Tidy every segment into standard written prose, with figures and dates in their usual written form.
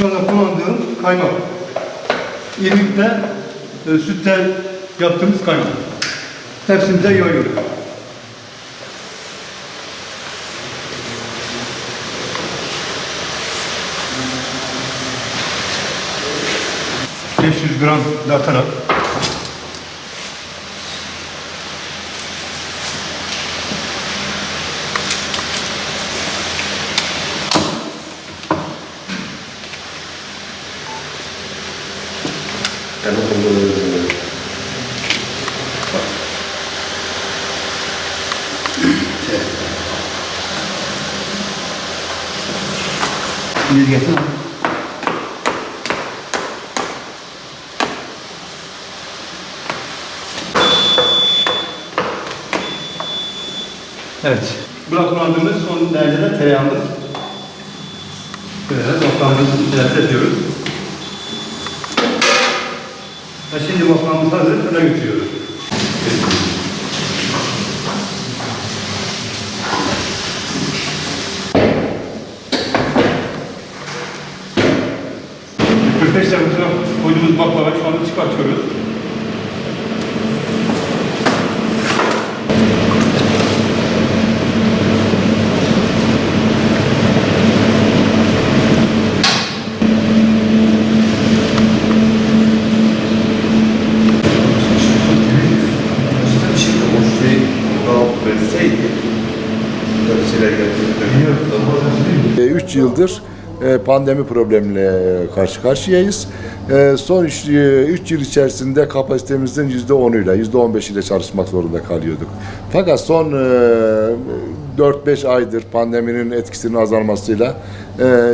Şu anda kullandığım kaymak. İrmik'te sütten yaptığımız kaymak. Tepsimize yayıyoruz. ...500 gram datarak... Bir getir. Evet. Burada kullandığımız son derecede tereyağımız. Böyle baklağımızı içine yapıyoruz. Ve şimdi baklağımız hazır, fırına götürüyoruz. Köfteşle koyduğumuz baklava şu anda çıkartıyoruz. Üç yıldır pandemi problemiyle karşı karşıyayız. Son 3 yıl içerisinde kapasitemizin %10'uyla, %15'iyle çalışmak zorunda kalıyorduk. Fakat son 4-5 aydır pandeminin etkisinin azalmasıyla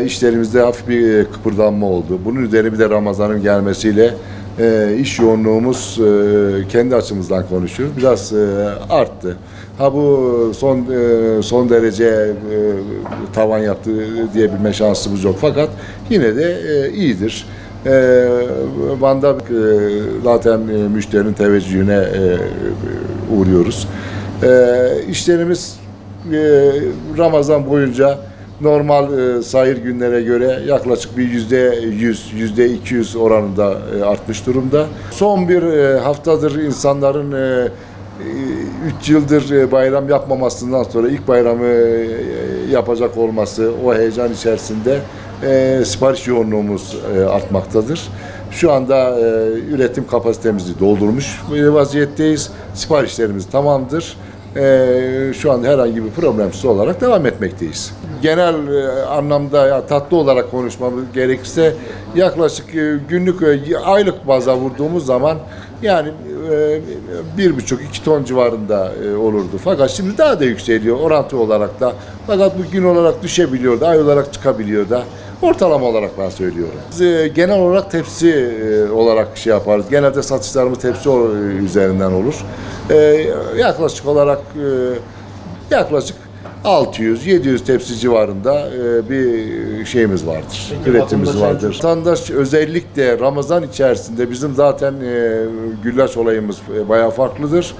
işlerimizde hafif bir kıpırdanma oldu. Bunun üzerine bir de Ramazan'ın gelmesiyle iş yoğunluğumuz kendi açımızdan konuşuyoruz. Biraz arttı. Ha bu son derece tavan yaptı diyebilme şansımız yok. Fakat yine de iyidir. Van'da zaten müşterinin teveccühüne uğruyoruz. İşlerimiz Ramazan boyunca normal sayır günlere göre yaklaşık bir %100, %200 oranında artmış durumda. Son bir haftadır insanların 3 yıldır bayram yapmamasından sonra ilk bayramı yapacak olması, o heyecan içerisinde sipariş yoğunluğumuz artmaktadır. Şu anda üretim kapasitemizi doldurmuş vaziyetteyiz. Siparişlerimiz tamamdır. Şu anda herhangi bir problemsiz olarak devam etmekteyiz. Genel anlamda tatlı olarak konuşmamız gerekirse yaklaşık günlük aylık baza vurduğumuz zaman yani 1,5-2 ton civarında olurdu. Fakat şimdi daha da yükseliyor orantı olarak da. Fakat bu gün olarak düşebiliyor da, ay olarak çıkabiliyor da. Ortalama olarak ben söylüyorum. Biz genel olarak tepsi olarak şey yaparız. Genelde satışlarımız tepsi üzerinden olur. Yaklaşık olarak yaklaşık 600-700 tepsi civarında bir şeyimiz vardır, üretimimiz vardır. Vatandaş özellikle Ramazan içerisinde bizim zaten güllaç olayımız bayağı farklıdır.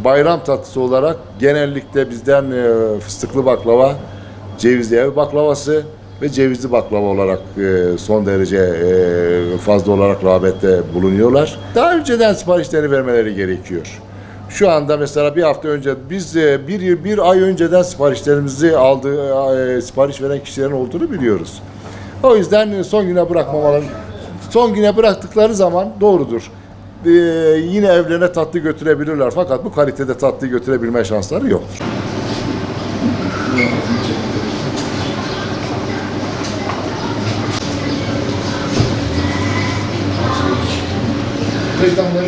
Bayram tatlısı olarak genellikle bizden fıstıklı baklava, cevizli ev baklavası ve cevizli baklava olarak son derece fazla olarak rağbette bulunuyorlar. Daha önceden siparişleri vermeleri gerekiyor. Şu anda mesela bir hafta önce biz bir ay önceden siparişlerimizi sipariş veren kişilerin olduğunu biliyoruz. O yüzden son güne bıraktıkları zaman doğrudur. Yine evlerine tatlı götürebilirler fakat bu kalitede tatlı götürebilme şansları yoktur. Reklamları